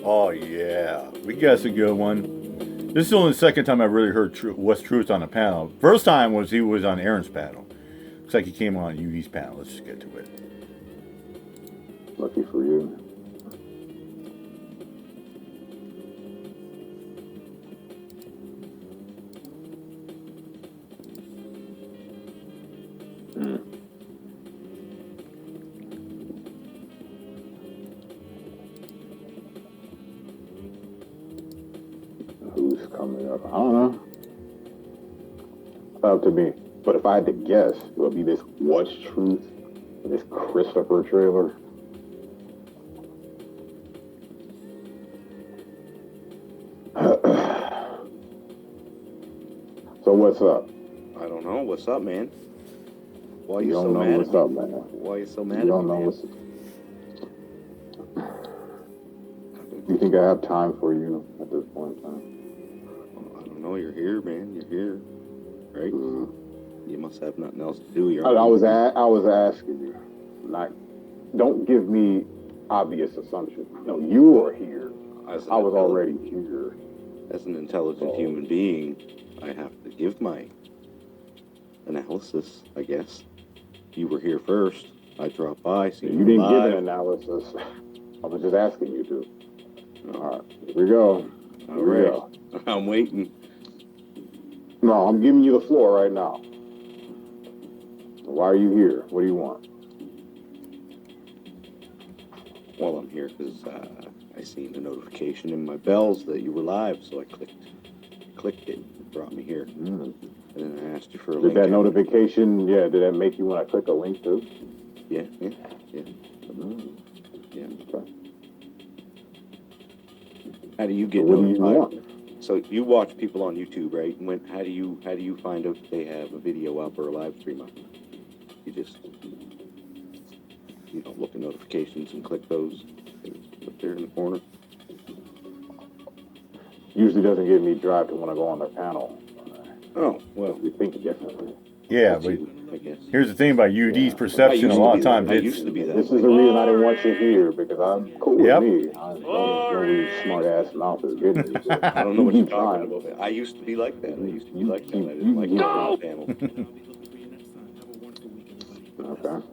Oh yeah, we guess a good one. This is only the second time I've really heard What's Truth on a panel. First time was he was on Aaron's panel. Looks like he came on UD's panel. Let's just get to it. Lucky for you. Who's coming up? I don't know. It's up to me. But if I had to guess, it would be this What's Truth, this Christopher trailer. So what's up? I don't know. What's up, man? Why are You you don't so know mad what's at me? up, man. Why are you so mad You at don't me, know man? what's. You think I have time for you at this point in time? I don't know. You're here, man. You're here, right? You must have nothing else to do. You're. I was asking you, like, don't give me obvious assumptions. No, you were here. I was already here. As an intelligent human being, I have to give my analysis, I guess. You were here first. I dropped by. See You didn't give an analysis. I was just asking you to. All right, here we go. All right. I'm waiting. No, I'm giving you the floor right now. Why are you here? What do you want? Well, I'm here because I seen the notification in my bells that you were live, so I clicked it. It brought me here. And then I asked you for a link. Did that notification, did that make you want to click a link too? Yeah. Yeah. Okay. How do you get What do you notified? want? So you watch people on YouTube, right? And how do you find out they have a video up or a live stream up? You just look at notifications and click those up there in the corner. Usually doesn't give me drive to want to go on their panel. Oh, well, We think differently. Yeah, but I guess. here's the thing about UD's perception. A lot of times I it's used to be that. This is the reason I didn't want you here, because I'm cool with Yep. me. I don't know where your smart ass mouth is getting you. I don't know what you're talking about. Man. I used to be like that. I didn't like going on the panel. Okay.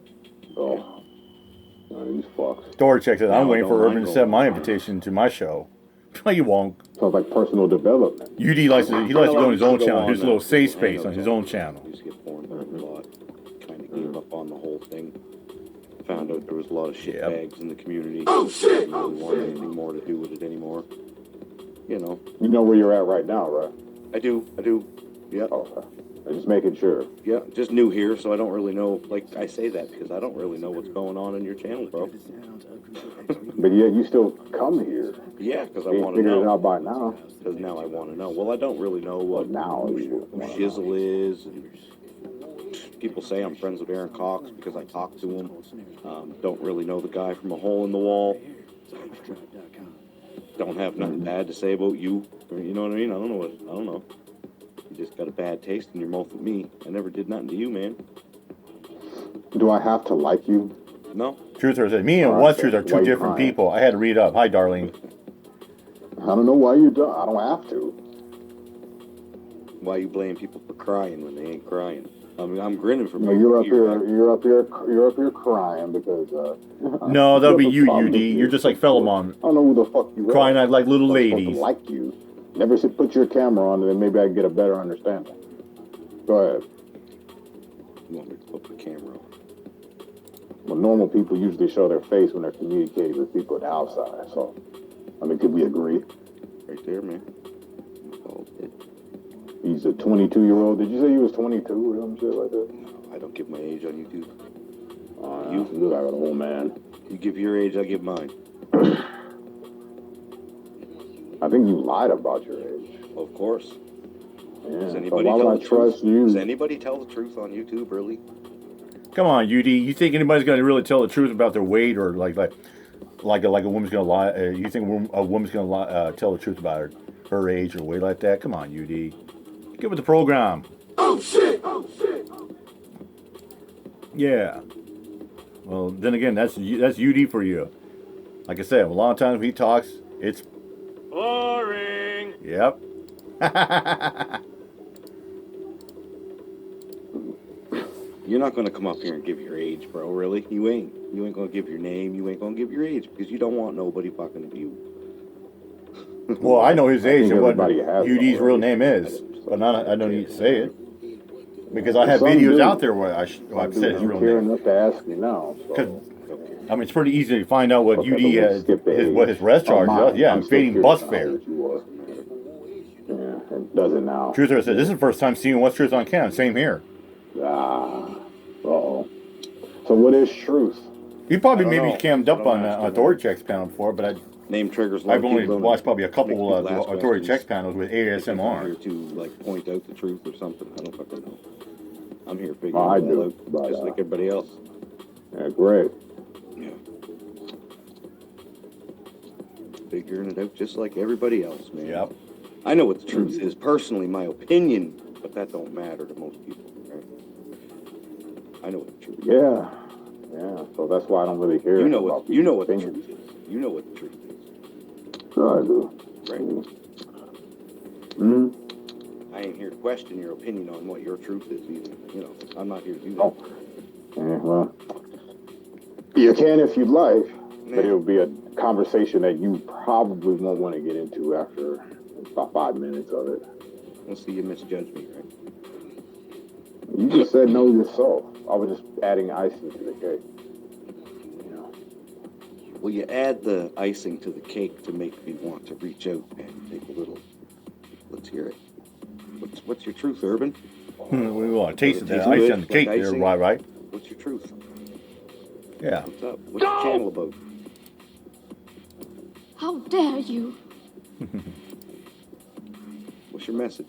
So, these fucks. Door checks it. I'm No, waiting for don't Urban to mind send going my on. invitation to my show. No, you won't. Sounds like personal development. UD likes to go on his own channel, his little safe I space know on his it's own all- channel. I used to get born a lot. Kind of gave up on the whole thing. Found out there was a lot of shitbags in the community. Oh shit! Didn't really want anything more to do with it anymore. You know where you're at right now, right? I do. Yeah. Okay. I'm just making sure. Yeah, just new here, so I don't really know. Like, I say that because I don't really know what's going on in your channel, bro. But yet you still come here. Yeah, because I You ain't want to figured it know. out by now. Because now I want to know. Well, I don't really know what you who Shizzle is. And people say I'm friends with Aaron Cox because I talk to him. Don't really know the guy from a hole in the wall. Don't have nothing bad to say about you. You know what I mean? I don't know. You just got a bad taste in your mouth with me. I never did nothing to you, man. Do I have to like you? No. Truther said, me and What's Truth are two different people. I had to read up. Hi, darling. I don't know why you don't. I don't have to. Why you blame people for crying when they ain't crying? I mean, I'm grinning from No, you're up here crying because. No, that'll be you, problem UD. with You're just like Philemon. I don't know who the fuck you are. Crying like little I'm supposed to ladies. like you. Never should put your camera on, and then maybe I can get a better understanding. Go ahead. You want me to put the camera on? Well, normal people usually show their face when they're communicating with people on the outside. So, I mean, could we agree? Right there, man. He's a 22-year-old. Did you say he was 22 or some shit like that? No, I don't give my age on YouTube. You look like an old man. You give your age, I give mine. I think you lied about your age. Well, of course. Yeah. Does So anybody why tell would I the trust truth? you? Does anybody tell the truth on YouTube, really? Come on, UD. You think anybody's going to really tell the truth about their weight or like a woman's going to lie? You think a woman's going to tell the truth about her age or weight like that? Come on, UD. Get with the program. Oh shit! Oh shit! Yeah. Well, then again, that's UD for you. Like I said, a lot of times he talks, It's Boring. yep. You're not gonna come up here and give your age, bro. Really? You ain't. You ain't gonna give your name. You ain't gonna give your age because you don't want nobody fucking you. Well, I know his I age think and what everybody has UD's real already. name is, but I don't need to say it because I have Some videos do. out there where I've said his You real care name. enough to ask me now, so. I mean, it's pretty easy to find out what Okay, UD but we'll skip the age. what his rest charge mine. is. Yeah, I'm I'm still fading curious bus to know fare. what you are. Yeah, it does it now. Truther said, "This is the first time seeing What's Truth on Cam." Same here. Uh-oh. So what is truth? You probably I don't maybe know. cammed I up don't on ask you Authority Checks panel before, but Name triggers. A lot I've of only people don't watched probably a couple think people ask Authority Checks questions. panels with They think I'm ASMR. here to like point out the truth or something. I don't fucking know. I'm here figuring I it all do, out, but, just like everybody else. Yeah, great. Yeah. Figuring it out just like everybody else, man. Yep. I know what the truth is, personally, my opinion, but that don't matter to most people, right? I know what the truth is. Yeah. Yeah. So that's why I don't really care. You know about what? You know people's what the opinions. truth is. You know what the truth is, Sure I do. right? Mm-hmm. I ain't here to question your opinion on what your truth is either. You know, I'm not here to do that. Oh. Yeah, well, you can if you'd like, but it'll be a conversation that you probably won't want to get into after about 5 minutes of it. Let's see, you misjudged me, right? You just said no yourself. I was just adding icing to the cake. You know. Well, you add the icing to the cake to make me want to reach out and take a little. Let's hear it. What's your truth, Urban? We want to taste it. That Taste ice it, on the like cake there, icing. right? What's your truth? Yeah. What's up? What's your channel about? How dare you? What's your message?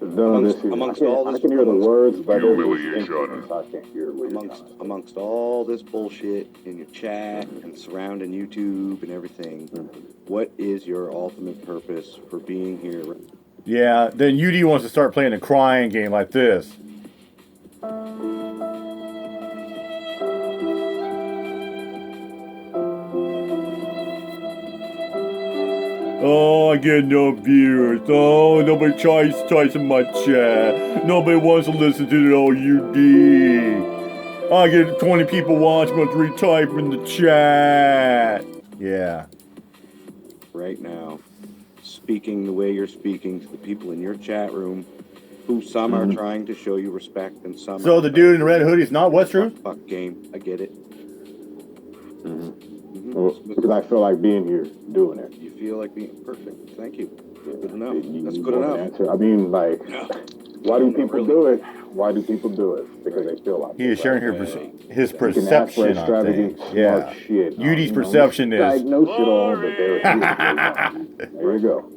No, this is, amongst I all can, this- I can hear the amongst- words, but there's Humiliation. this incident, I can't hear what you're trying to say. Amongst all this bullshit in your chat and surrounding YouTube and everything, what is your ultimate purpose for being here? Yeah. Then UD wants to start playing a crying game like this. Oh, I get no views. Oh, nobody tries in my chat. Nobody wants to listen to the old UD. I get 20 people watching, but 3 type in the chat. Yeah. Right now, speaking the way you're speaking to the people in your chat room, who some are trying to show you respect and some So are the dude in the red hoodie is not What's Truth? fuck game. I get it. Well, because I feel like being here, doing it. You feel like being perfect. Thank you. Good enough. You That's good want an enough. answer? I mean, like, why do people do it? Why do people do it? Because they feel like He is sharing his You can ask for perception on extravagant, things. smart Yeah. shit. UD's perception is. Diagnose it all, but there you go.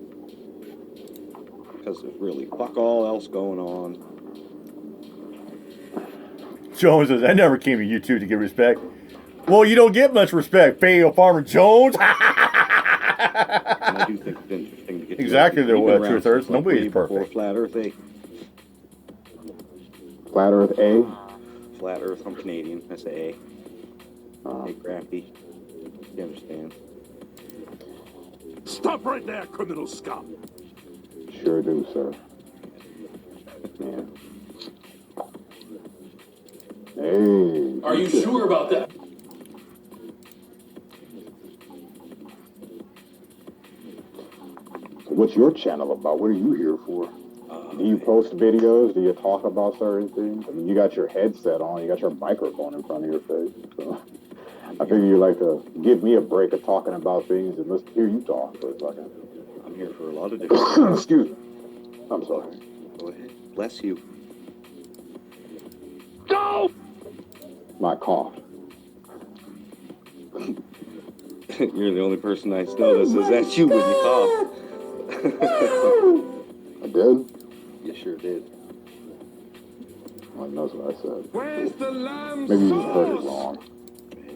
Because there's really fuck all else going on. Jones says, I never came to YouTube to get respect. Well, you don't get much respect, Fayetteville Farmer Jones. And I do think it's interesting to get to Exactly, know there people. were You've been Truth around Earth. since, like, Nobody's way before perfect. Flat Earth, eh? Flat Earth A. Flat Earth, I'm Canadian. I say A. Hey, Crafty. You understand? Stop right there, criminal scum. Sure do, sir. Yeah. Hey. Are you sure about that? What's your channel about? What are you here for? Do you post videos? Do you talk about certain things? I mean, you got your headset on, you got your microphone in front of your face. So I figure you like to give me a break of talking about things and let's hear you talk for a second. I'm here for a lot of different things. Excuse me. I'm sorry. Go ahead. Bless you. Go! My cough. You're the only person I notice is that you when you cough. I did? You sure did. Well, that's what I said. Where's the lamb Maybe you just heard it sauce?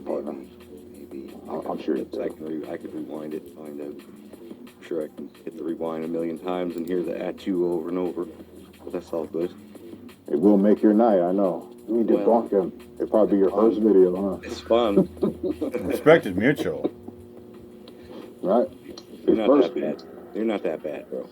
wrong. Maybe. I'm sure you did. I could rewind it, find out. I'm sure I can hit the rewind a million times and hear the at you over and over. But that's all good. It will make your night, I know. You need to Well, bonk him. It'll probably be your first video, huh? It's fun. Respect is mutual. right? You're His not first that bad. You're not that bad, bro.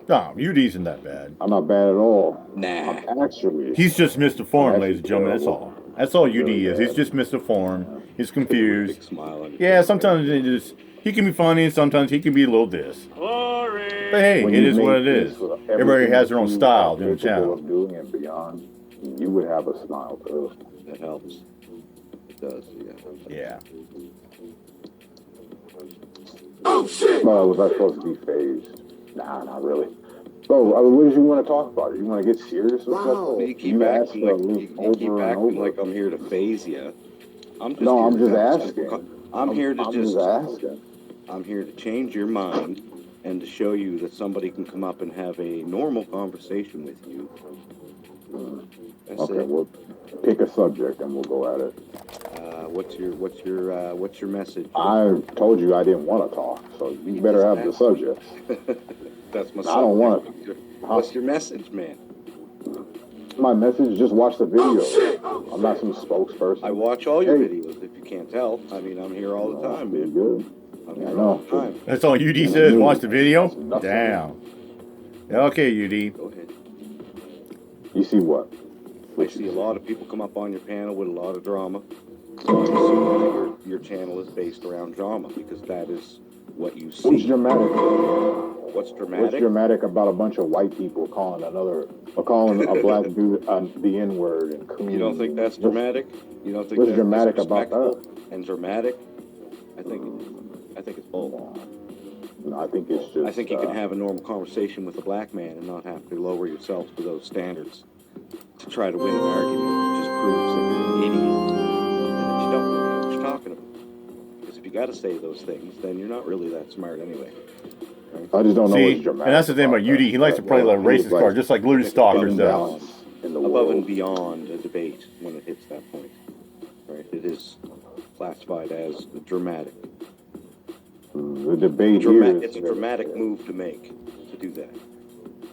No, UD isn't that bad. I'm not bad at all. Nah. I'm actually. He's just Mr. Form, That's ladies and gentlemen. That's all. That's all UD Really is. He's bad. just Mr. Form. He's Big confused. smile on your Yeah, face. sometimes he can be funny, and sometimes he can be a little this. Boring. But hey, When it you is what make it this is. with Everybody everything has that their own you style are doing the capable channel. of doing and beyond, you would have a smile too. That helps. It does, yeah. Yeah. Well, was I supposed to be phased? Nah, not really. So, what did you want to talk about? You want to get serious or something? You keep asked acting for a like loop you keep over and acting over. like I'm here to phase you. I'm just No, here I'm to just have- asking. I'm here to I'm just asking. I'm here to change your mind and to show you that somebody can come up and have a normal conversation with you. That's Okay, it. well, pick a subject and we'll go at it. What's your message? I told you I didn't want to talk, so you better have the subject. That's my. I don't want it. What's your message, man? My message, just watch the video. I'm not some spokesperson. I watch all your Hey. videos. If you can't tell, I mean, I'm here all the time, Pretty man. good. I'm Yeah, I here know. all the time. That's all UD Yeah, says. me. Watch the video. That's nothing. Damn. Okay, UD. Go ahead. You see what? I see a lot of people come up on your panel with a lot of drama. So I assume that your channel is based around drama because that is what you see. What's dramatic? What's What's dramatic? dramatic about a bunch of white people calling a black dude the N word and coon? You don't think that's dramatic? You don't think What's that's dramatic about disrespectful and dramatic? I think it's both. No, I think it's just. I think you can have a normal conversation with a black man and not have to lower yourself to those standards to try to win an argument. It just proves that you're an idiot and that you don't know what you're talking about. Because if you got to say those things, then you're not really that smart anyway. Right? I just don't know See, what's and dramatic. that's the thing about UD. He likes to play like racist card, just like Lewis Stalker does. Balance in the Above world. and beyond a debate when it hits that point. Right? It is classified as dramatic. The debate here is It's a dramatic move to make to do that.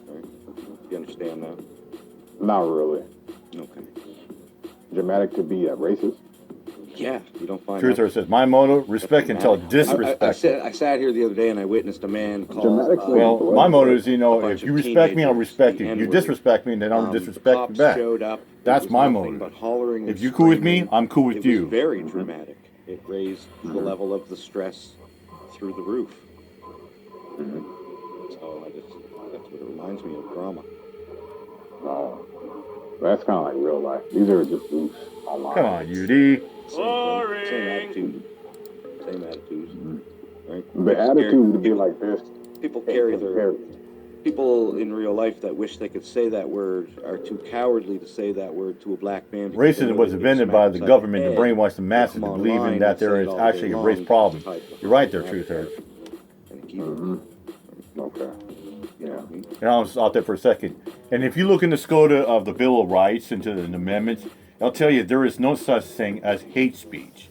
Right? You understand that? Not really. Okay. Dramatic to be racist. Yeah, you don't find Truther that. says, my motto, respect until I disrespectful. sat here the other day and I witnessed a man call. Dramatic Well, my motto is, a if bunch you of respect me, I'll teenagers, respect the you. You N-word. disrespect me, then I'll The disrespect cops you back. showed up. That's It was my nothing motive. but hollering and If you cool with me, screaming. I'm cool with It you. was very dramatic. It raised the level of the stress through the roof. So that's what it reminds me of, drama. No, that's kind of like real life. These are just loose online. Come on, UD. Same attitude. Same attitude. Right? The attitude to be like this. People carry their people in real life that wish they could say that word are too cowardly to say that word to a black man. because they Racism know was they get invented smacked by the upside government to head. brainwash the masses Come to online believing and that say there it is all day actually a long, race problem. type of You're right there, dramatic Truther. character. And keep Okay. Yeah. And I'll stop there for a second. And if you look in the SCOTA of the Bill of Rights into the amendments, I'll tell you there is no such thing as hate speech.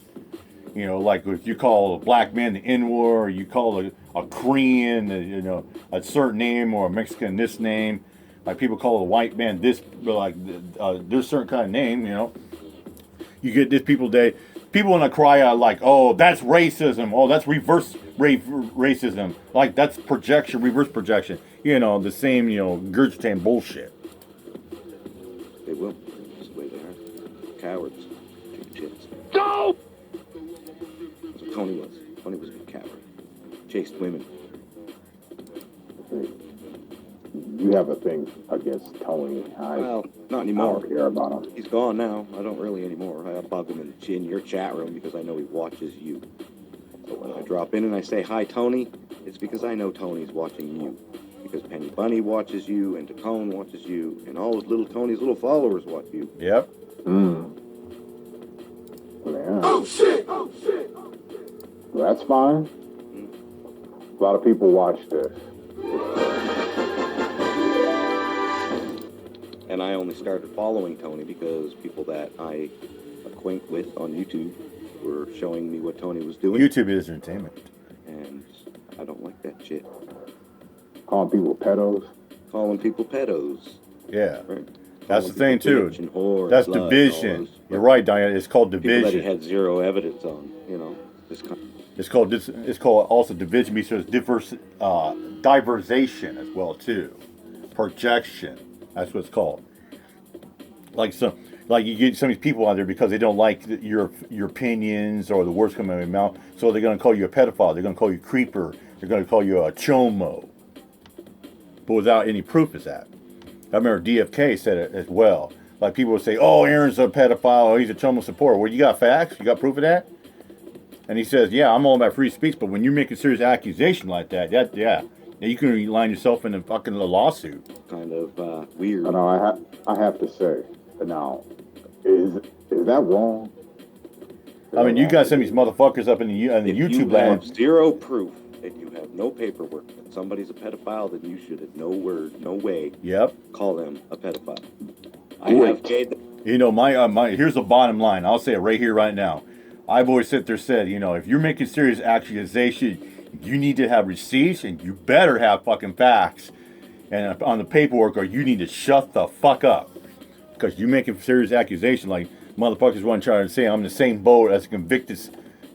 You know, like if you call a black man the N-word, or you call a Korean, a certain name, or a Mexican this name, like people call a white man this, like there's certain kind of name, You get this people want to cry out like, oh, that's racism. Oh, that's reverse racism. Like that's projection, reverse projection. The same, gurgitating bullshit. They will. That's the way they are. Cowards. Chicken shits. Go! That's what Tony was. Tony was a big coward. Chased women. You have a thing against Tony. Well, not I anymore. don't care about him. He's gone now. I don't really anymore. I bug him in your chat room because I know he watches you. So when I drop in and I say, hi, Tony, it's because I know Tony's watching you. Because Penny Bunny watches you, and Tacone watches you, and all of little Tony's little followers watch you. Yep. Yeah. Oh shit! Oh shit! Well, that's fine. A lot of people watch this. And I only started following Tony because people that I acquaint with on YouTube were showing me what Tony was doing. YouTube is entertainment. And I don't like that shit. Calling people pedos. Calling people pedos. Yeah. Right? That's the Calling thing, people too. bitch and whore and That's slut and all division. those- You're right, Diane. It's called People that he division. had zero evidence on, this kind It's called it's called also division B, so it's diversation as well too. Projection. That's what it's called. Like you get some of these people out there because they don't like your opinions or the words coming out of your mouth, so they're going to call you a pedophile. They're going to call you a creeper. They're going to call you a chomo, but without any proof of that. I remember DFK said it as well. Like people would say, "Oh, Aaron's a pedophile. Or he's a chomo supporter." Well, you got facts? You got proof of that? And he says, "Yeah, I'm all about free speech, but when you make a serious accusation like that, you can line yourself in a fucking lawsuit." Kind of weird. I know. I have to say now, is that wrong? I mean, you got some of these motherfuckers up in the If YouTube you land. have zero proof and you have no paperwork that somebody's a pedophile, then you should, in no way, Yep. call them a pedophile. I have made You know, my here's the bottom line. I'll say it right here, right now. I've always said, you know, if you're making serious accusation, you need to have receipts and you better have fucking facts and on the paperwork, or you need to shut the fuck up. Because you making serious accusation, like motherfuckers want to try to say I'm in the same boat as a convicted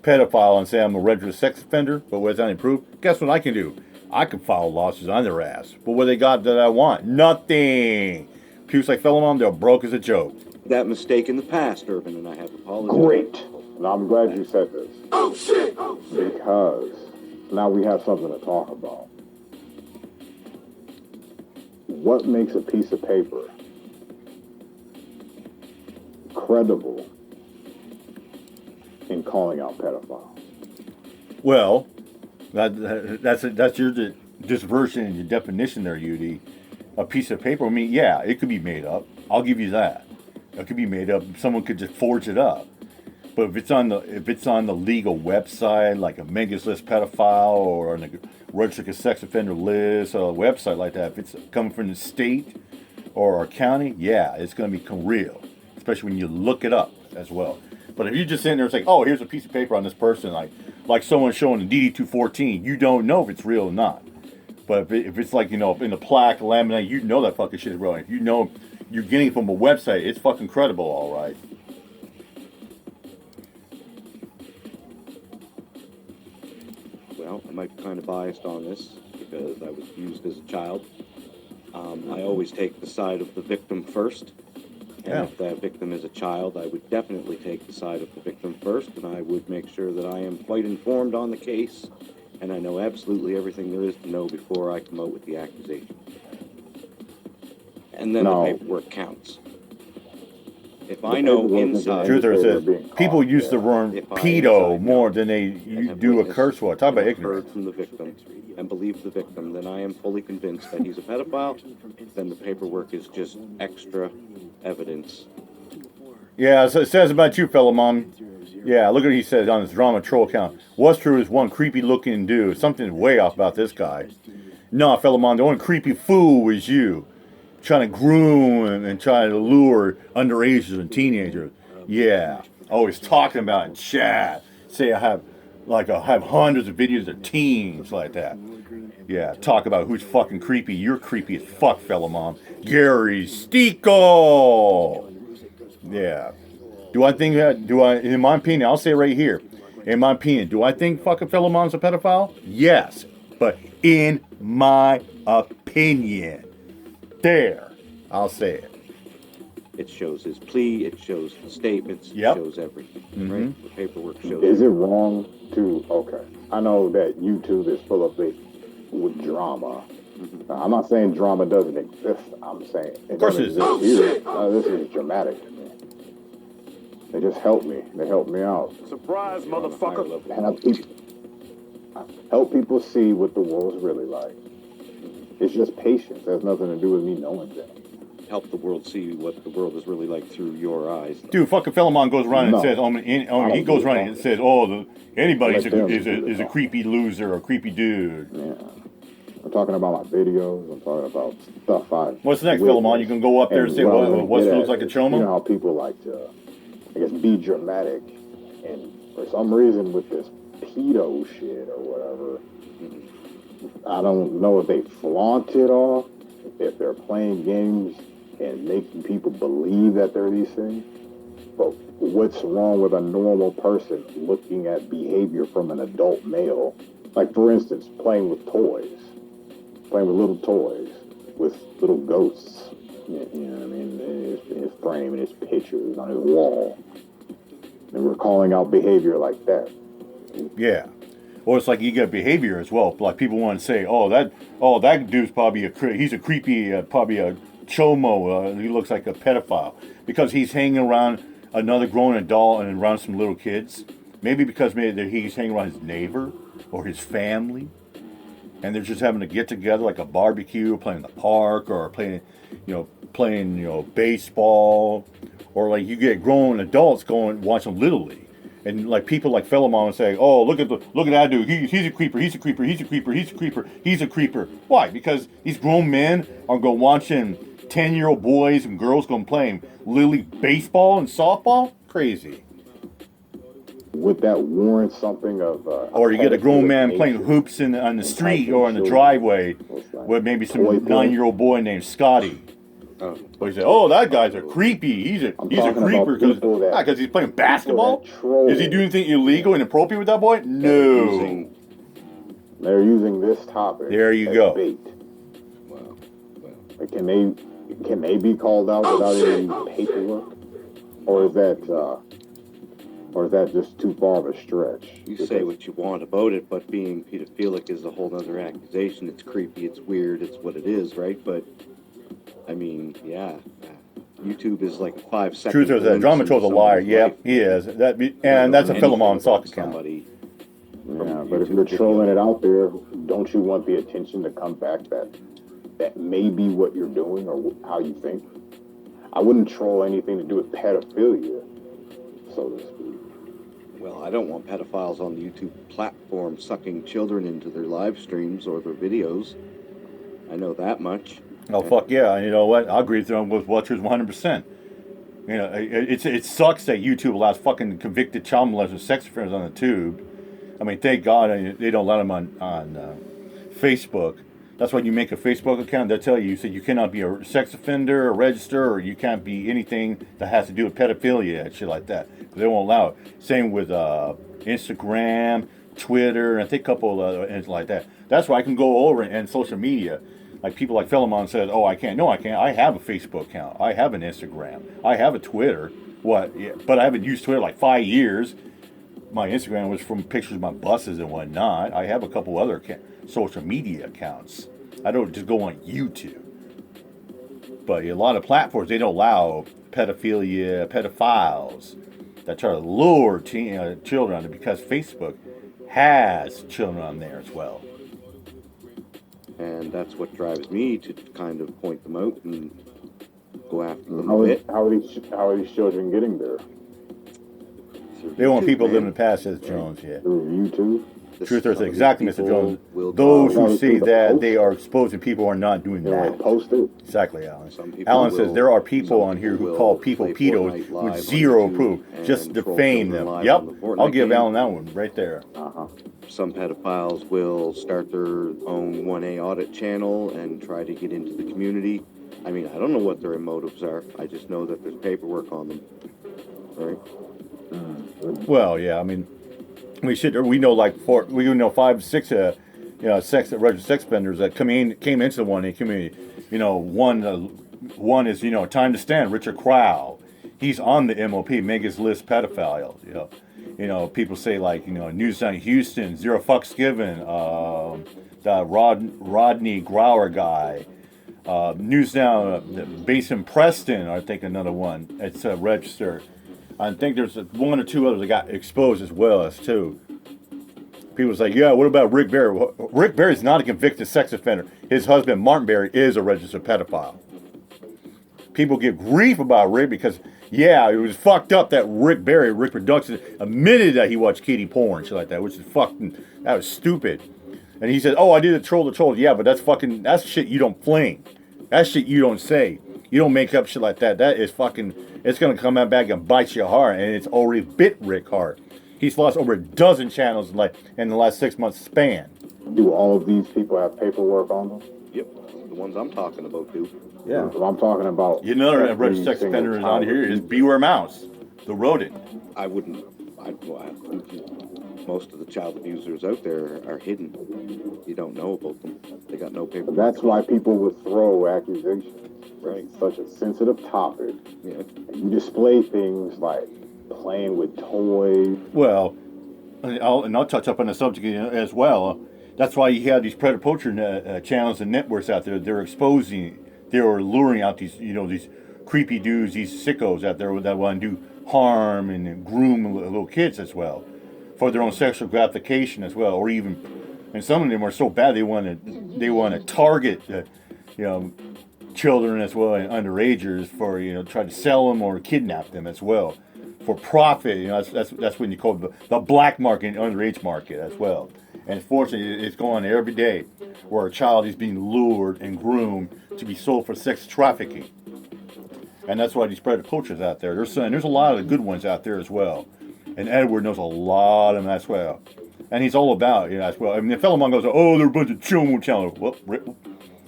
pedophile and say I'm a registered sex offender, but without any proof. Guess what I can do? I can file lawsuits on their ass. But what they got that I want? Nothing. People like Philemon, they're broke as a joke. that mistake in the past, Urban, and I have apologized. Great. And I'm glad you said this. Oh shit! Oh shit! Because now we have something to talk about. What makes a piece of paper credible in calling out pedophiles? Well, that's your disversion and your definition there, UD. A piece of paper. I mean, yeah, it could be made up. I'll give you that. It could be made up. Someone could just forge it up. But if it's on the legal website, like a Megas List pedophile or on a registered sex offender list or a website like that, if it's coming from the state or our county, yeah, it's going to become real. Especially when you look it up as well. But if you just sitting there and say, oh, here's a piece of paper on this person, like someone showing the DD-214, you don't know if it's real or not. But if it's like, you know, in a plaque, laminate, you know that fucking shit is real. If you know you're getting it from a website, it's fucking credible, all right. Well, I might be kind of biased on this because I was abused as a child. I always take the side of the victim first. And Yeah. if that victim is a child, I would definitely take the side of the victim first, and I would make sure that I am quite informed on the case, and I know absolutely everything there is to know before I come out with the accusation. And then No. the paperwork counts. If I know paperwork is inside... Truth or they're says, being people caught, use the yeah. word If I pedo inside more know than they and have do a witnessed curse word. Talk about and ignorance. heard from the victim and believe the victim, then I am fully convinced that he's a pedophile. Then the paperwork is just extra evidence. Yeah, so it says about you, Philemon. Yeah, look at what he says on his drama troll account. What's true is one creepy looking dude. Something's way off about this guy. No, Philemon, the only creepy fool is you. Trying to groom and trying to lure underagers and teenagers. Yeah. Always talking about it in chat. Say I have hundreds of videos of teens like that. Yeah, talk about who's fucking creepy. You're creepy as fuck, Philemon. Gary Stico. Yeah. In my opinion, I'll say it right here. In my opinion, do I think fucking Philemon's a pedophile? Yes. But in my opinion. There. I'll say it. It shows his plea, it shows the statements, Yep. it shows everything. Mhm. Right? The paperwork shows Is it wrong to, okay, I know that YouTube is full of it with drama. Now, I'm not saying drama doesn't exist. I'm saying it course doesn't it does. exist here. This is dramatic to me. They just help me. They help me out. Surprise, motherfucker! Help people see what the world's really like. It's just patience. It has nothing to do with me knowing things. help the world see what the world is really like through your eyes. Dude, fucking Philemon goes around and No. says, he goes around and says, anybody's is a creepy loser or a creepy dude. Yeah. I'm talking about my videos. I'm talking about stuff What's next, Philemon? You can go up there and say, what looks like a chomo? You know how people like to, I guess, be dramatic. And for some reason with this pedo shit or whatever, I don't know if they flaunt it off, if they're playing games and making people believe that they're these things. But what's wrong with a normal person looking at behavior from an adult male? Like, for instance, playing with little toys, with little ghosts. You know what I mean? In his frame, in his pictures, on his wall. And we're calling out behavior like that. Yeah. Or it's like you get behavior as well. Like people want to say, that dude's probably he's a creepy, probably a chomo. He looks like a pedophile because he's hanging around another grown adult and around some little kids. Maybe because he's hanging around his neighbor or his family, and they're just having to get together like a barbecue, playing in the park, or playing baseball, or like you get grown adults going watching Little League. And like people like Philemon say, "Oh, look at that dude. He's a creeper. He's a creeper. He's a creeper. He's a creeper. He's a creeper." Why? Because these grown men are going watching 10-year-old boys and girls going playing Little League baseball and softball. Crazy. Would that warrant something of? Or you get a grown man playing hoops on the street or in the driveway with maybe some 9-year-old boy named Scotty. But you say, "Oh, that guy's a creepy. He's a creeper because he's playing basketball." Is he doing anything illegal and inappropriate with that boy? No. They're using this topic. There you go. Bait. Wow. Can they be called out without any paperwork, or is that just too far of a stretch? You say what you want about it, but being pedophilic is a whole other accusation. It's creepy. It's weird. It's what it is, right? But I mean, yeah, YouTube is like 5 seconds. Truth is that Drama Troll's a liar. Yep, he is. That's a Philemon sock account. Yeah, but if you're trolling it out there, don't you want the attention to come back that may be what you're doing or how you think? I wouldn't troll anything to do with pedophilia, so to speak. Well, I don't want pedophiles on the YouTube platform sucking children into their live streams or their videos. I know that much. Oh, fuck yeah. And you know what? I agree with Watchers 100%. You know, it sucks that YouTube allows fucking convicted child molesters, sex offenders on the tube. I mean, thank God they don't let them on Facebook. That's why you make a Facebook account. They'll tell you you cannot be a sex offender, a register, or you can't be anything that has to do with pedophilia and shit like that. They won't allow it. Same with Instagram, Twitter, and I think a couple of other things like that. That's why I can go over and social media. Like people like Philemon says, "Oh, I can't." No, I can't. I have a Facebook account. I have an Instagram. I have a Twitter. What? Yeah, but I haven't used Twitter like 5 years. My Instagram was from pictures of my buses and whatnot. I have a couple other social media accounts. I don't just go on YouTube. But a lot of platforms, they don't allow pedophiles that try to lure children on it because Facebook has children on there as well. And that's what drives me to kind of point them out and go after them How a bit. are these children getting there? They want people living past as Jones, yeah. Through YouTube? Truth is exactly, Mr. Jones. Those who say that they are exposing people are not doing that. Post it? Exactly, Alan. Alan says there are people on here who call people pedos with zero proof, just defame them. Yep, I'll give Alan that one right there. Some pedophiles will start their own 1A audit channel and try to get into the community. I mean, I don't know what their motives are. I just know that there's paperwork on them. Right? Well, yeah, I mean, we know 5, 6 registered sex offenders that came into the 1A community. You know, one is Time to Stand, Richard Crowell. He's on the MOP, Mega's List pedophile. You know, people say like News Night Houston, Zero Fucks Given, the Rodney Grauer guy, News Now, Basin Preston. I think another one. It's registered. I think there's one or two others that got exposed as well as too. People say, yeah, what about Rick Barry? Well, Rick Barry's not a convicted sex offender. His husband, Martin Barry, is a registered pedophile. People give grief about Rick because, yeah, it was fucked up that Rick Productions, admitted that he watched kiddie porn and shit like that, which is that was stupid. And he said, oh, I did a troll. Yeah, but that's shit you don't fling. That's shit you don't say. You don't make up shit like that. That is it's going to come back and bite you hard, and it's already bit Rick hard. He's lost over a dozen channels in the last 6 months span. Do all of these people have paperwork on them? Yep, the ones I'm talking about do. Yeah. I'm talking about... Another registered sex offender is on here is Beware Mouse. the rodent. I wouldn't. Most of the child abusers out there are hidden. You don't know about them. They got no paper. That's why people would throw accusations. Right. It's such a sensitive topic. Yeah. You display things like playing with toys. Well, I'll touch up on the subject as well. That's why you have these predator poacher channels and networks out there. They're luring out these creepy dudes, these sickos out there that want to do harm and groom little kids as well, for their own sexual gratification as well, or even, and some of them are so bad they want to target children as well and underagers for try to sell them or kidnap them as well for profit. That's when you call it the black market and underage market as well. And fortunately, it's going on every day where a child is being lured and groomed to be sold for sex trafficking. And that's why these predator poachers out there. There's a lot of the good ones out there as well. And Edward knows a lot of them as well. And he's all about as well. I mean, the Philemon goes, oh, they're a bunch of children channels.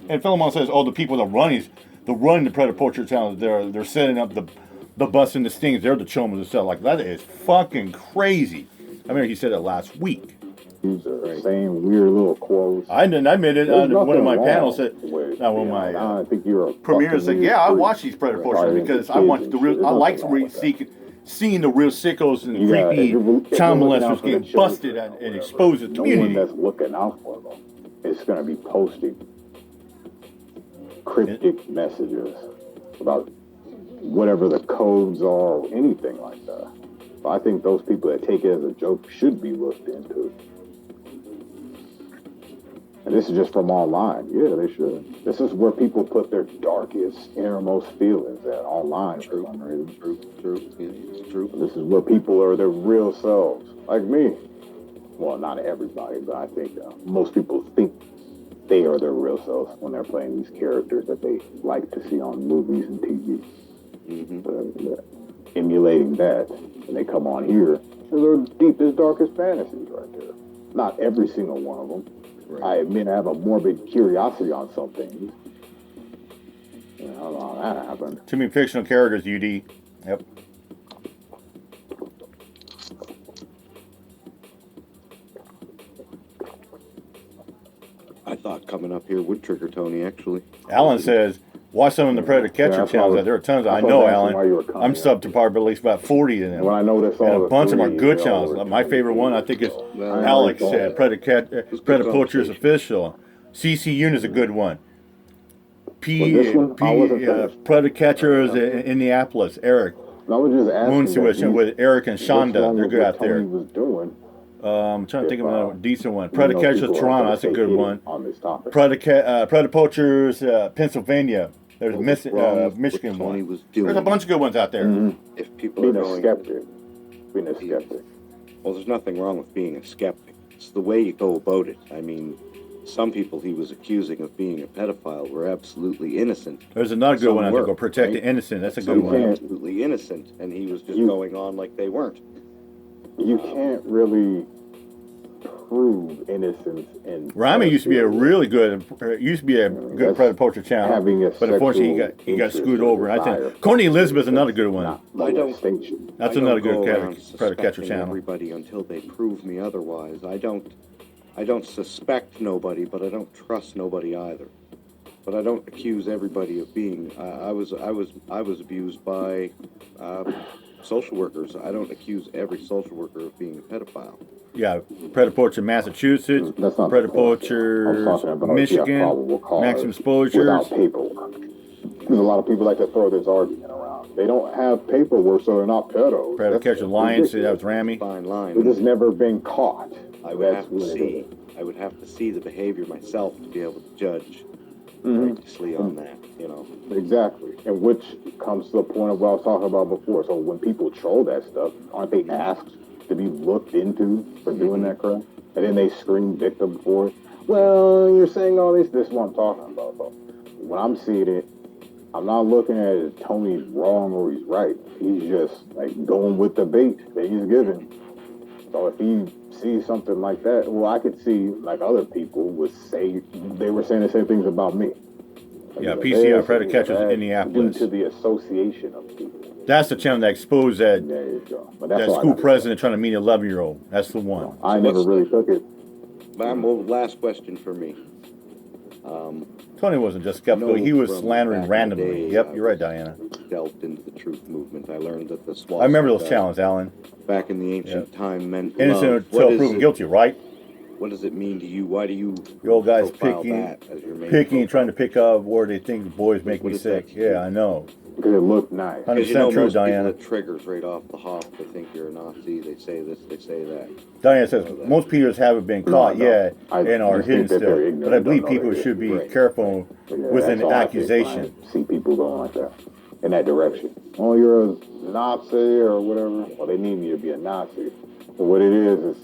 And Philemon says, oh, the people that run the predator poacher channels, they're setting up the bus and the stings. They're the children and stuff. Like, that is fucking crazy. I mean, he said it last week. These are saying weird little quotes. I admit it on one of my panels. I think you're a premieres said, yeah, I watch these predator poachers because I want the real. I like seeing the real sickos and creepy child molesters getting busted and exposed to the community. No one that's looking out for them is going to be posting cryptic messages about whatever the codes are or anything like that. So I think those people that take it as a joke should be looked into. And this is just from online. Yeah, they should. This is where people put their darkest, innermost feelings at online. True. Yeah, it's true. This is where people are their real selves, like me. Well, not everybody, but I think most people think they are their real selves when they're playing these characters that they like to see on movies and TV. Emulating that, and they come on here, they're their deepest, darkest fantasies right there. Not every single one of them. Right. I admit I have a morbid curiosity on something. I don't know how that happened. Too many fictional characters, UD. Yep. I thought coming up here would trigger Tony, actually. Alan says, watch some of the Predator Catcher channels. There are tons. I know, Alan. I'm sub to probably at least about 40 of them. When I know this, and a bunch of them are good channels. My favorite one, I think, is Alex, Predator Poachers Official. CC Unit is a good one. Predator Catchers in Indianapolis, Eric. Moon Tuition with Eric and Shonda. They're good out there. I'm trying to think of a decent one. Predator Catchers Toronto, that's a good one. Predator Poachers Pennsylvania. There's a Michigan one. There's a bunch of good ones out there. Mm-hmm. If people being are a skeptic. Being a skeptic. Well, there's nothing wrong with being a skeptic. It's the way you go about it. I mean, some people he was accusing of being a pedophile were absolutely innocent. There's another good one I think, Protect the Innocent. That's a good one. Absolutely innocent, and he was just going on like they weren't. You can't really prove innocence in. Rami used to be a really good, Predator Poacher channel, but unfortunately he got screwed over. I think Coney Elizabeth is another good one. That's another good Predator Catcher channel. Everybody until they prove me otherwise. I don't suspect nobody, but I don't trust nobody either. But I don't accuse everybody of being. I was abused by social workers. I don't accuse every social worker of being a pedophile. Yeah, Predator Poacher Massachusetts, Predator Poacher Michigan, Maximum Exposures. Without paperwork. There's a lot of people like to throw this argument around. They don't have paperwork, so they're not pedos. Predator Catcher Lions, that was Rami. Fine line. They've just never been caught. I would have to see the behavior myself to be able to judge righteously on that, Exactly. And which comes to the point of what I was talking about before. So when people troll that stuff, aren't they asked to be looked into for doing that crap? And then they scream victim for it. Well, you're saying all this. This is what I'm talking about. But when I'm seeing it, I'm not looking at it as Tony's wrong or he's right. He's just like going with the bait that he's given. So if he sees something like that, well, I could see like other people would say they were saying the same things about me. Yeah, PCI Predator Catchers in Indianapolis. Due to the association of people. That's the channel that exposed that There you go. But that's that all I school gotta president trying to meet an 11-year-old. That's the one. say. I never really took it. Last question for me. Tony wasn't just skeptical. He was From slandering back in the randomly. day, Yep, I you're right, was Diana. Delved into the truth movement. I learned that the swastika I remember those challenges, Alan. back in the ancient time meant Innocent love. until What is proven it- guilty, right? What does it mean to you? Why do you The old guys profile picking, that as your main picking, and profile? trying to pick up where they think the boys make What me is that sick. to you? Yeah, I know. Because it looked nice. 100% Because you know true, most Diana. people, it triggers right off the hop. They think you're a Nazi. They say this. They say that. Diana says most Peters haven't been caught No, yet I and are just think hidden that they're still. ignorant, But I believe don't know people they're should be right. careful Yeah, with that's an all I think when accusation. I see people going like that, in that direction. Oh, you're a Nazi or whatever. Well, they need me to be a Nazi. But what it is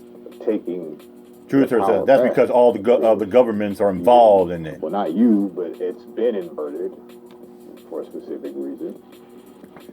taking. Truther power says that's back. because all the governments are involved in it. Well, not you, but it's been inverted for a specific reason.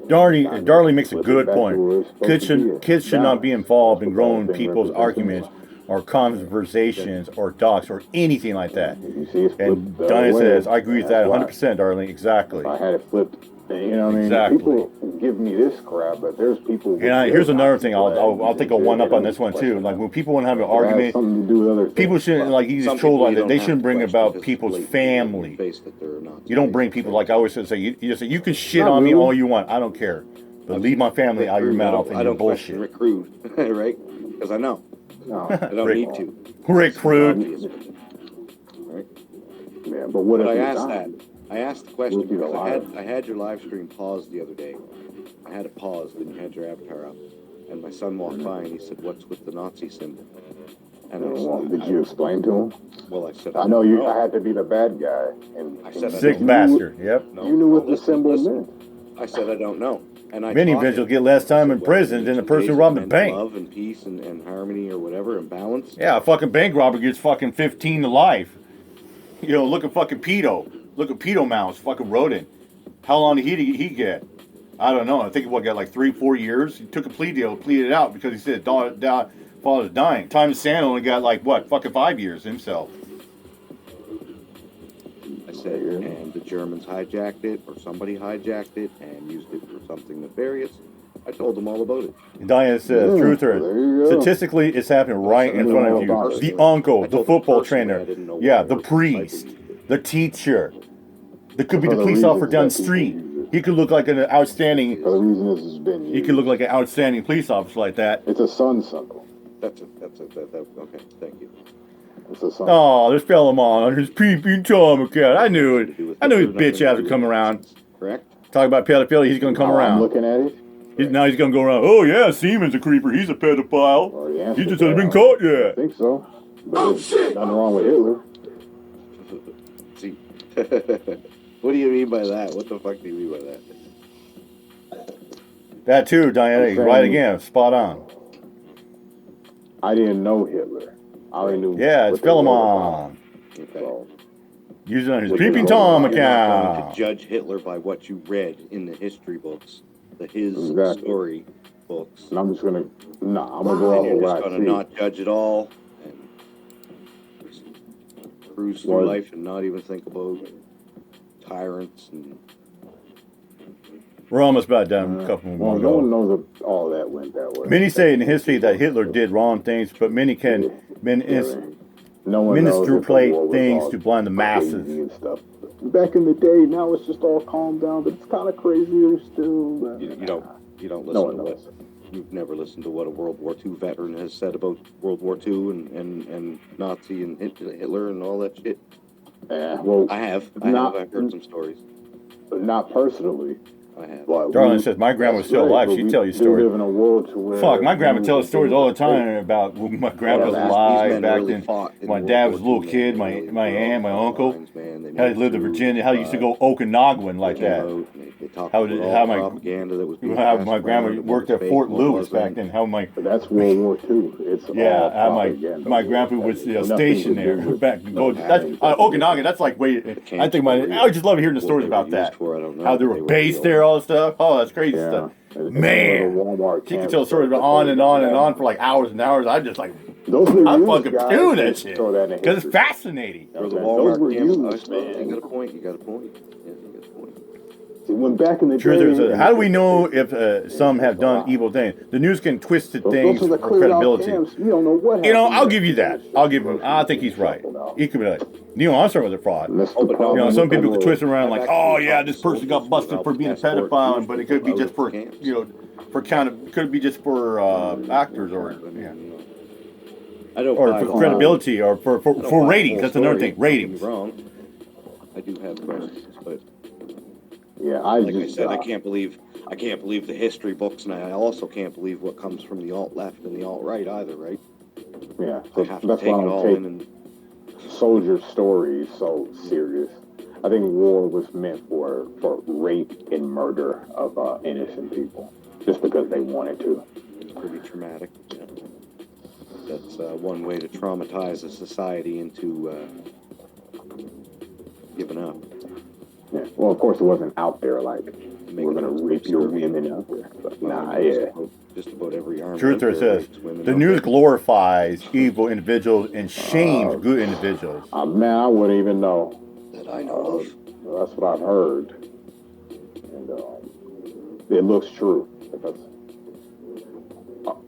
Darley makes a Flip it good back to point. where it's supposed to be. Kids should not be Balance. involved in That's what growing that thing people's represents. arguments or conversations or talks or anything like that. You see, it's And flipped the other Diana way. says, I agree with that That's why. 100%, Darling. Exactly. If I had it flipped, you know what I mean? Exactly. People give me this crap, but there's people. And here's another thing. I'll take a one up on this one too. Like when people want to have an It has argument, something to do with other things. people shouldn't like you Some just troll people like you that. don't They have shouldn't to bring question about because people's it's blatantly in your family. face that they're Nazis. You don't bring people like I always say. You say you can shit Not on me really. all you want. I don't care, but leave my family out of your mouth and I your don't question bullshit. Rick Crude, right? Because I know. No. I don't Rick- need to. Rick Crude. Right? Yeah, but what But I if asked you that. I asked the question Would you because allow it? I had your live stream paused the other day. I had it paused and you had your avatar up. And my son walked by and he said, "What's with the Nazi symbol?" And I Well, said, did you explain to him? Well, I said, I know you. don't I had to be the bad guy, and I said I Sick don't bastard. Yep. No, you knew what no, the symbol listen. meant. I said I don't know. And I Many taught individuals him. get less time I in said, prison well, than the in person who days robbed the meant bank. Love and peace and harmony or whatever and balance. Yeah, a fucking bank robber gets fucking 15 to life. You know, look at fucking pedo. Look at pedo mouse, fucking rodent. How long did he get? I don't know. I think what got like 3-4 years. He took a plea deal, pleaded out because he said father's dying. Tom Sand only got like what, fucking 5 years himself. I said, and the Germans hijacked it, or somebody hijacked it and used it for something nefarious. I told them all about it. And Diana says, Yeah, truth there you or go. statistically, it's happening right in front of you. The uncle, the football trainer, yeah, the priest, the teacher. There could be the police officer down the street. He could look like an outstanding. For the reason this has been used. He could look like an outstanding police officer like that. It's a sun symbol. That's okay, thank you. It's a sun. Oh, this Philemon, his peeping Tom account. I knew it. I knew his bitch ass would come around. Correct? Talk about pedophilia, he's gonna come I'm around. looking at it. Now he's gonna go around. Oh yeah, Seaman's a creeper. He's a pedophile. Or the He answer just to hasn't been that, caught I yet. think so. But there's nothing wrong with Hitler. See, what do you mean by that? What the fuck do you mean by that? That too, Diana. I'm saying- Right again. Spot on. I didn't know Hitler. I only knew. Yeah, it's what they wrote Philemon. Okay. about. So, Using on his You're peeping not Tom You're not going to account. judge Hitler by what you read in the history books, his Exactly. story books. and I'm just gonna. Nah, I'm gonna go And off you're of just what I going to see. not judge it all and just cruise through Well- life and not even think about tyrants and We're almost about done. A couple more Well, to no one go. knows if all that went that way. Many say in history that Hitler did wrong things, but many can No one knows minister if the play war was things all to blind the crazy masses. and stuff. Back in the day, now it's just all calmed down, but it's kind of crazier still. you don't listen No one to what knows. you've never listened to what a World War II veteran has said about World War II and Nazi and Hitler and all that shit. Yeah, well, I've heard some stories. not personally. I have. But Darling says, my grandma was still alive. She'd tell you We stories. live in a world to where Fuck, my grandma tells stories all the time about when my grandpa was These men alive back really then. fought in My World dad War was a little II, kid, man. my They really aunt, my fought uncle. lines, man. They How made he lived in it through, Virginia, how he used to go Okanagan like came that. out, they talked How about did- all how the my- propaganda that was being How passed my grandma around, worked what at was Fort fake, what Lewis back wasn't. then. How my that's World War II. It's yeah, all how propaganda. my grandpa was Nothing to stationed do there with back. Go nothing that's happening. Okanagan. That's like way. I think I would just love hearing the What stories they were about used that. for, I don't know. How they were based real. there, all the stuff. Oh, that's crazy Yeah. stuff. And Man, the Walmart she could camps tell stories about on and on and on for like hours and hours. I just like Those were I'm used, fucking guys. doing that Let's shit throw that in because it's history. fascinating. For the Those Walmart were camps, used, you man. got a point. You got a point. Yeah, you got a point. See, when back in the Truth day, is, how do we know if some have done evil things? The news can twist things those are the for cleared out credibility. camps. We don't know what You know, happened I'll there. give you that. I'll give him. I think he's right. He could be like, Neil Armstrong was a fraud. And that's the Oh, but problem You know, with some the people could world. twist around I've like, actually oh yeah, talked this to person got soldiers busted who for being a escort pedophile, but it could be out just of for camps. could be just for actors or yeah. I don't Or buy for the whole- credibility or I don't buy for the ratings. whole That's another story, thing. don't get me Ratings. wrong. I do have questions, but Yeah, I like just I said, I can't believe the history books, and I also can't believe what comes from the alt left and the alt right either, right? yeah. I So have to that's take why I it don't all take in and soldier stories so serious. I think war was meant for rape and murder of innocent people, just because they wanted to. it's pretty traumatic. Yeah. That's one way to traumatize a society into giving up. Yeah. Well, of course, it wasn't out there like Make we're gonna it rape your subservient. women out there. But Well, nah, I mean, yeah. just about every army Truth out or there says rapes women the out news there. glorifies evil individuals and shames good individuals. Man, I wouldn't even know. that I know of. That's what I've heard, and it looks true. Because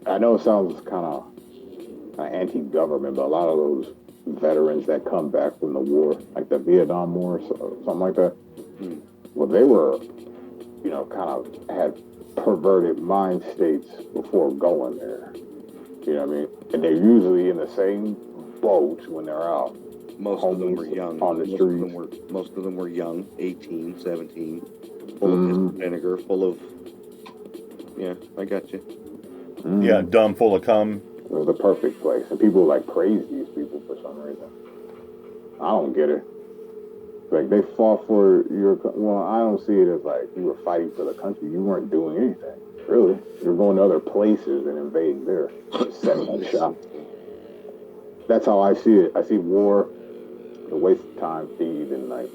I know it sounds kind of anti-government, but a lot of those veterans that come back from the war, like the Vietnam War, or something like that, well, they were, kind of had perverted mind states before going there. You know what I mean? And they're usually in the same boat when they're out. Most of them were young. On the Most of them were young, 18, 17, full of piss and vinegar, full of. Yeah, I got you. Yeah, dumb, full of cum. It was the perfect place, and people like praise these people for some reason. I don't get it. Like they fought for your. Well, I don't see it as like you were fighting for the country. You weren't doing anything, really. You're going to other places and invading there, setting up shop. That's how I see it. I see war, a waste of time, thief, and like.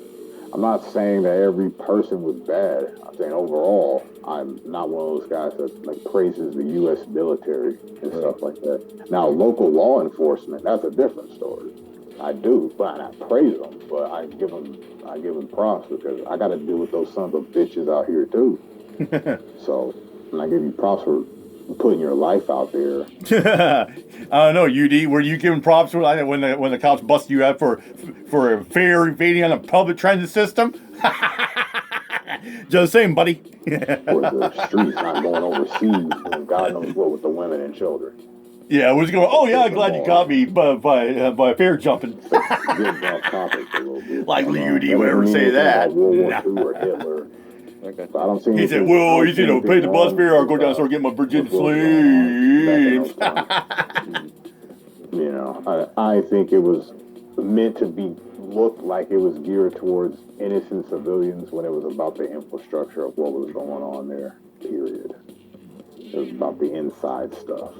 I'm not saying that every person was bad. I'm saying overall, I'm not one of those guys that like praises the U.S. military and stuff like that. Now, local law enforcement, that's a different story. I do, but I praise them, but I give them props because I got to deal with those sons of bitches out here too. So, and I give you props for putting your life out there. I don't know, UD. Were you giving props when the cops busted you out for fair evading on a public transit system? Just saying, buddy. For the streets not going overseas and God knows what with the women and children. Yeah, I was going. Oh yeah, I'm glad you caught me by fair jumping. Get off topic a little bit. Like UD That would ever doesn't say mean that. anything about World War II or Hitler. Okay. So I don't see He said, anything- "Well, I don't he's see gonna pay anything the bus wrong fare or with, go down and start getting my Virginia with what was going on back in slaves." those times. I think it was meant to be looked like it was geared towards innocent civilians when it was about the infrastructure of what was going on there. Period. It was about the inside stuff.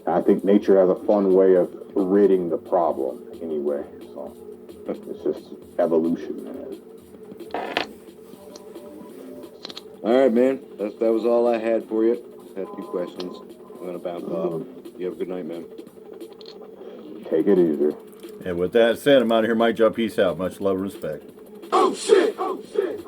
I think nature has a fun way of ridding the problem anyway. So it's just evolution, man. All right, man. That was all I had for you. Had 2 questions. I'm gonna bounce off. You have a good night, man. Take it easy. And with that said, I'm out of here. Mike Joe. Peace out. Much love and respect. Oh shit! Oh shit!